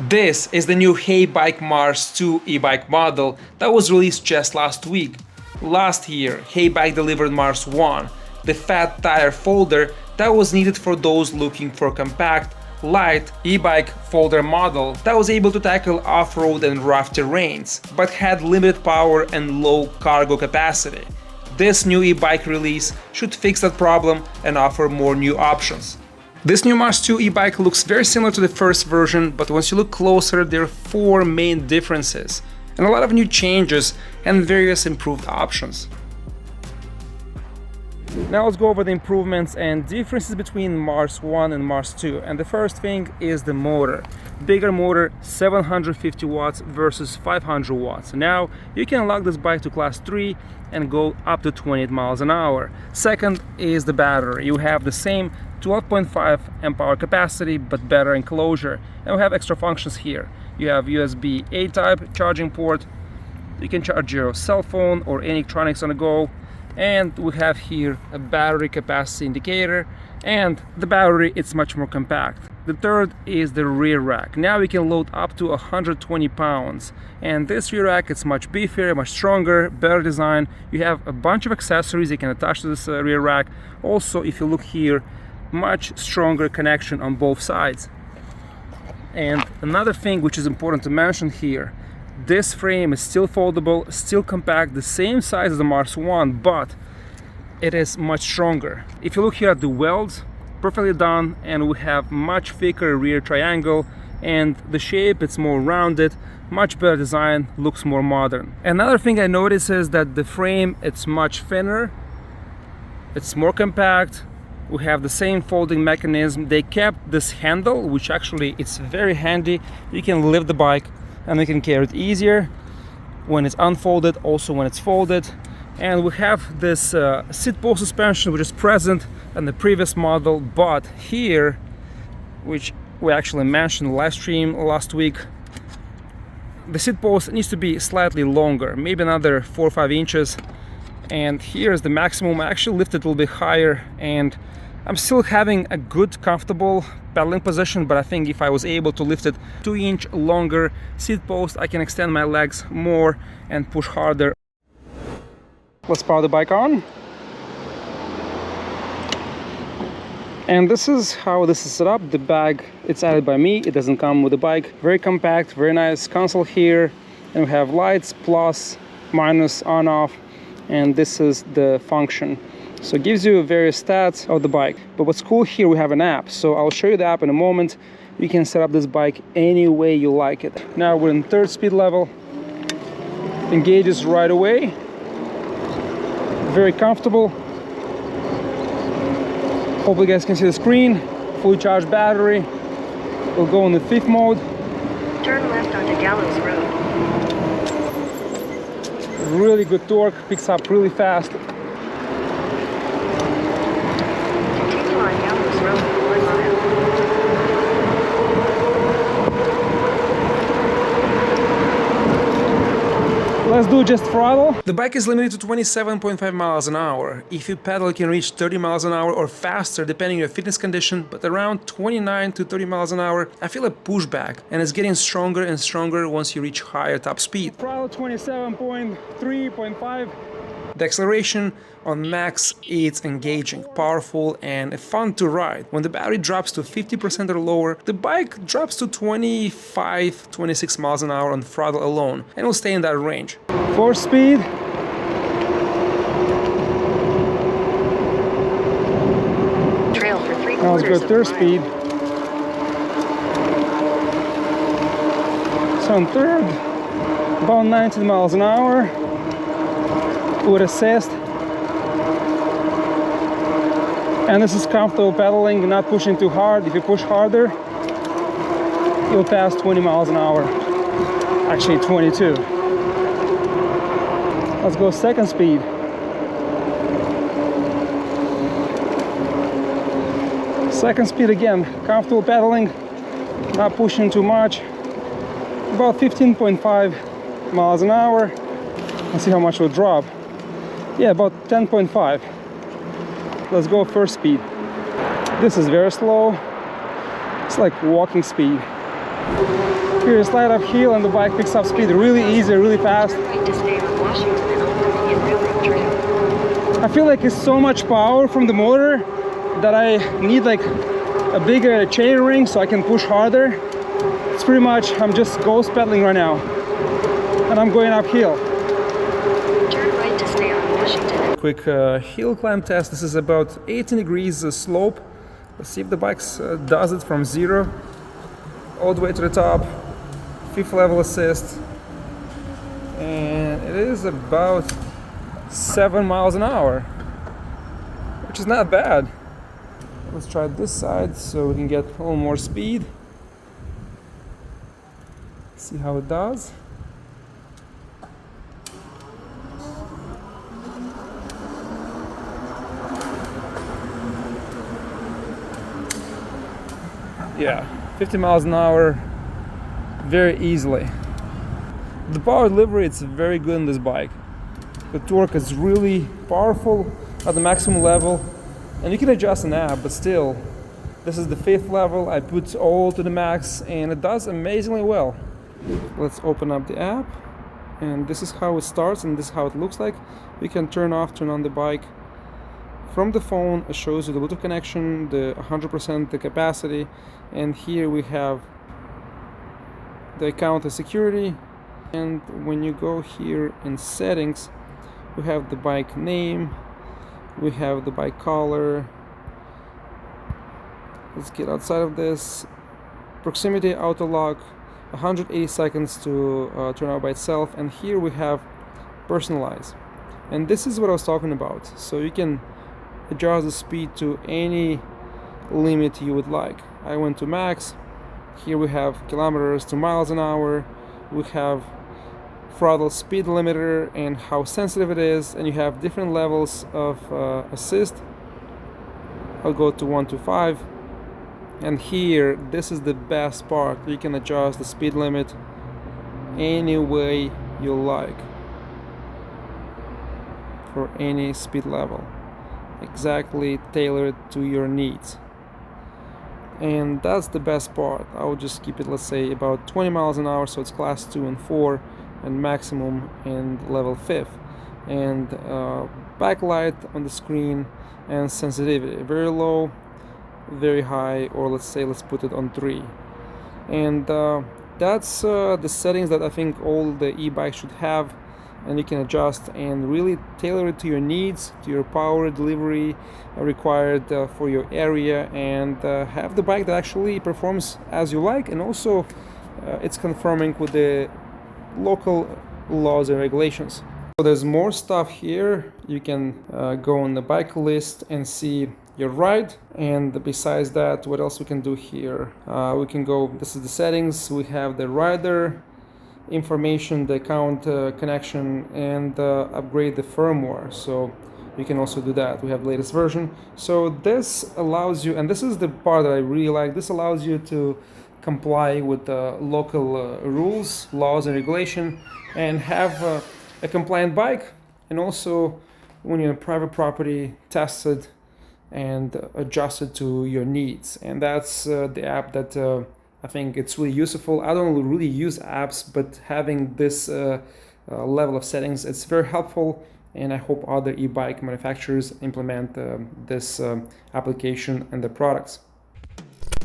This is the new Heybike Mars 2 e-bike model that was released just last week. Last year, Heybike delivered Mars 1, the fat tire folder that was needed for those looking for a compact, light e-bike folder model that was able to tackle off-road and rough terrains, but had limited power and low cargo capacity. This new e-bike release should fix that problem and offer more new options. This new Mars 2 e-bike looks very similar to the first version, but once you look closer, there are 4 main differences and a lot of new changes and various improved options. Now let's go over the improvements and differences between Mars 1 and Mars 2. And the first thing is the motor. Bigger motor, 750 watts versus 500 watts. Now you can unlock this bike to class 3 and go up to 28 miles an hour. Second is the battery. You have the same 12.5 amp hour capacity but better enclosure, and we have extra functions here. You have USB A type charging port, you can charge your cell phone or any electronics on the go, and we have here a battery capacity indicator, and the battery is much more compact. The third is the rear rack. Now we can load up to 120 pounds, and this rear rack is much beefier, much stronger, better design. You have a bunch of accessories you can attach to this rear rack. Also, if you look here, much stronger connection on both sides. And another thing which is important to mention here, this frame is still foldable, still compact, the same size as the Mars 1, but it is much stronger. If you look here at the welds, perfectly done, and we have much thicker rear triangle, and the shape, it's more rounded, much better design, looks more modern. Another thing I notice is that the frame, it's much thinner, it's more compact. We have the same folding mechanism. They kept this handle, which actually it's very handy. You can lift the bike and you can carry it easier when it's unfolded, also when it's folded. And we have this seat post suspension, which is present in the previous model, but here, which we actually mentioned in the live stream last week, the seat post needs to be slightly longer, maybe another 4 or 5 inches. And here's the maximum. I actually lifted a little bit higher, and I'm still having a good, comfortable pedaling position, but I think if I was able to lift it 2-inch longer seat post, I can extend my legs more and push harder. Let's power the bike on. And this is how this is set up. The bag, it's added by me, it doesn't come with the bike. Very compact, very nice console here, and we have lights, plus, minus, on, off, and this is the function. So it gives you various stats of the bike. But what's cool here, we have an app. So I'll show you the app in a moment. You can set up this bike any way you like it. Now we're in 3rd speed level. Engages right away. Very comfortable. Hopefully you guys can see the screen. Fully charged battery. We'll go in the 5th mode. Turn left onto Gallows Road. Really good torque, picks up really fast. Continue on Gallows Road for 1 mile. Let's do just throttle. The bike is limited to 27.5 miles an hour. If you pedal, you can reach 30 miles an hour or faster depending on your fitness condition, but around 29 to 30 miles an hour, I feel a pushback, and it's getting stronger and stronger once you reach higher top speed. Throttle 27.3.5. The acceleration on max, it's engaging, powerful, and fun to ride. When the battery drops to 50% or lower, the bike drops to 25-26 miles an hour on throttle alone, and will stay in that range. 4th speed. Trail for 3/4 Now let's go 3rd speed. So on 3rd, about 90 miles an hour with assist. And this is comfortable pedaling, not pushing too hard. If you push harder, you'll pass 20 miles an hour. Actually 22. Let's go 2nd speed. Second speed again, comfortable pedaling, not pushing too much. About 15.5 miles an hour. Let's see how much will drop. Yeah, about 10.5. Let's go 1st speed. This is very slow. It's like walking speed. Here, slide uphill and the bike picks up speed really easy, really fast. Turn right to stay on Washington and Old Dominion Railroad Trail. I feel like it's so much power from the motor that I need like a bigger chain ring so I can push harder. It's pretty much, I'm just ghost pedaling right now. And I'm going uphill. Turn right to stay on Washington. Quick hill climb test. This is about 18 degrees slope. Let's see if the bike does it from 0 all the way to the top. 5th level assist. And it is about 7 miles an hour, which is not bad. Let's try this side so we can get a little more speed. See how it does. Yeah, 50 miles an hour very easily. The power delivery, it's very good on this bike. The torque is really powerful at the maximum level, and you can adjust an app, but still, this is the 5th level. I put all to the max and it does amazingly well. Let's open up the app, and this is how it starts and this is how it looks like. You can turn off, turn on the bike. From the phone, it shows you the Bluetooth connection, the 100% the capacity, and here we have the account and security. And when you go here in settings, we have the bike name, we have the bike color. Let's get outside of this. Proximity auto lock, 180 seconds to turn out by itself, and here we have personalize. And this is what I was talking about. So you can adjust the speed to any limit you would like. I went to max. Here we have kilometers to miles an hour. We have throttle speed limiter and how sensitive it is, and you have different levels of assist. I'll go to 1 to 5, and here this is the best part. You can adjust the speed limit any way you like for any speed level, exactly tailored to your needs. And that's the best part. I will just keep it, let's say, about 20 miles an hour, so it's class 2 and 4, and maximum and level 5th. And backlight on the screen and sensitivity, very low, very high, or let's say let's put it on 3. And that's the settings that I think all the e-bikes should have, and you can adjust and really tailor it to your needs, to your power delivery required for your area, and have the bike that actually performs as you like, and also it's conforming with the local laws and regulations. So there's more stuff here. You can go on the bike list and see your ride, and besides that, what else we can do here? We can go, this is the settings, we have the rider information, the account connection, and upgrade the firmware, so you can also do that. We have the latest version. So this allows you, and this is the part that I really like, this allows you to comply with local rules, laws and regulation, and have a compliant bike, and also when you're in private property, tested and adjusted to your needs. And that's the app that I think it's really useful. I don't really use apps, but having this level of settings, it's very helpful, and I hope other e-bike manufacturers implement this application and the products.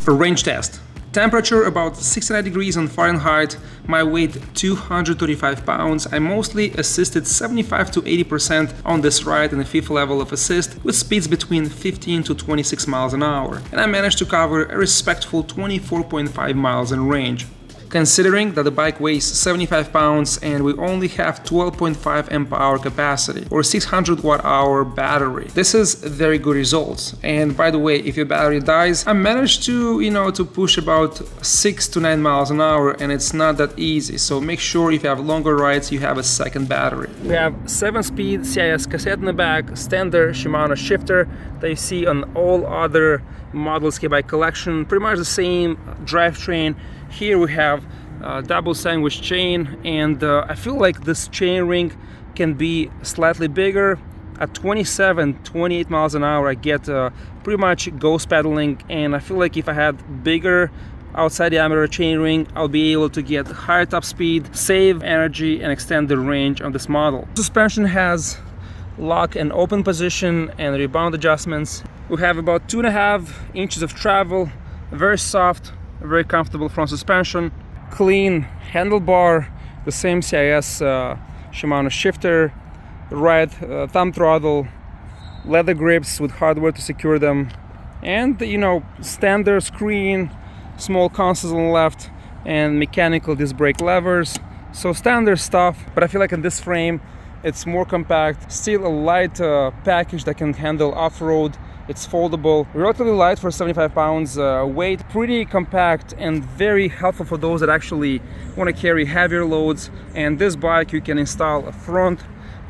For range test. Temperature about 69 degrees on Fahrenheit, my weight 235 pounds. I mostly assisted 75 to 80% on this ride in the 5th level of assist, with speeds between 15 to 26 miles an hour, and I managed to cover a respectful 24.5 miles in range. Considering that the bike weighs 75 pounds and we only have 12.5 amp hour capacity or 600 watt hour battery, this is very good results. And by the way, if your battery dies, I managed to, to push about 6 to 9 miles an hour, and it's not that easy. So make sure if you have longer rides, you have a second battery. We have 7-speed CIS cassette in the back, standard Shimano shifter that you see on all other models Heybike collection, pretty much the same drivetrain. Here we have double sandwich chain, and I feel like this chain ring can be slightly bigger. At 27-28 miles an hour I get pretty much ghost pedaling, and I feel like if I had bigger outside diameter chainring, I'll be able to get higher top speed, save energy, and extend the range of this model. Suspension has lock and open position and rebound adjustments. We have about 2.5 inches of travel, very soft, very comfortable front suspension, clean handlebar, the same CIS Shimano shifter, right thumb throttle, leather grips with hardware to secure them, and standard screen, small consoles on the left, and mechanical disc brake levers. So standard stuff, but I feel like in this frame it's more compact, still a light package that can handle off-road. It's foldable, relatively light for 75 pounds weight, pretty compact and very helpful for those that actually want to carry heavier loads. And this bike, you can install a front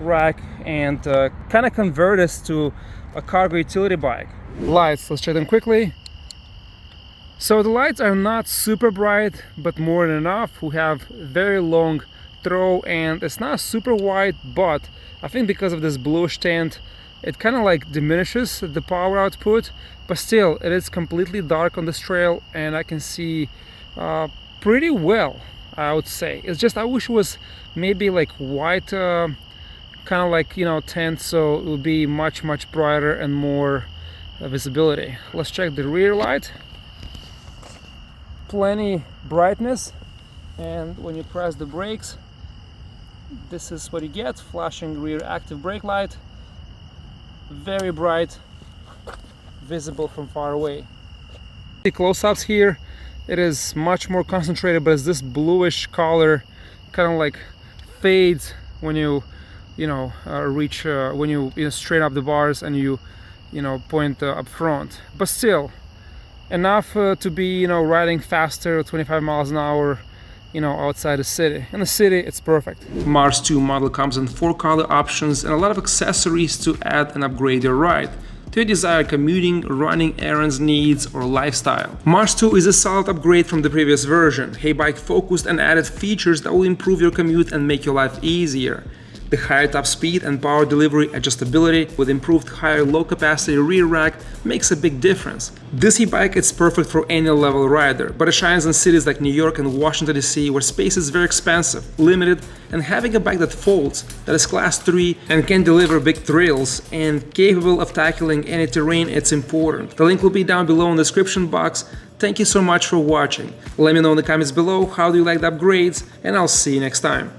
rack and kind of convert this to a cargo utility bike. Lights, let's check them quickly. So the lights are not super bright, but more than enough. We have very long throw and it's not super wide, but I think because of this bluish tint, it kind of like diminishes the power output, but still it is completely dark on this trail and I can see pretty well, I would say. It's just I wish it was maybe like white, kind of like tint, so it would be much brighter and more visibility. Let's check the rear light. Plenty brightness, and when you press the brakes, this is what you get, flashing rear active brake light, very bright, visible from far away. The close-ups here, it is much more concentrated, but it's this bluish color, kind of like fades when you reach when you straighten up the bars and you point up front, but still enough to be riding faster, 25 miles an hour, outside the city. In the city, it's perfect. Mars 2 model comes in 4 color options and a lot of accessories to add and upgrade your ride to your desired commuting, running, errands needs, or lifestyle. Mars 2 is a solid upgrade from the previous version. Heybike focused and added features that will improve your commute and make your life easier. The higher top speed and power delivery adjustability with improved higher low capacity rear rack makes a big difference. This e-bike is perfect for any level rider, but it shines in cities like New York and Washington DC where space is very expensive, limited, and having a bike that folds, that is class 3 and can deliver big thrills and capable of tackling any terrain, it's important. The link will be down below in the description box. Thank you so much for watching. Let me know in the comments below how do you like the upgrades, and I'll see you next time.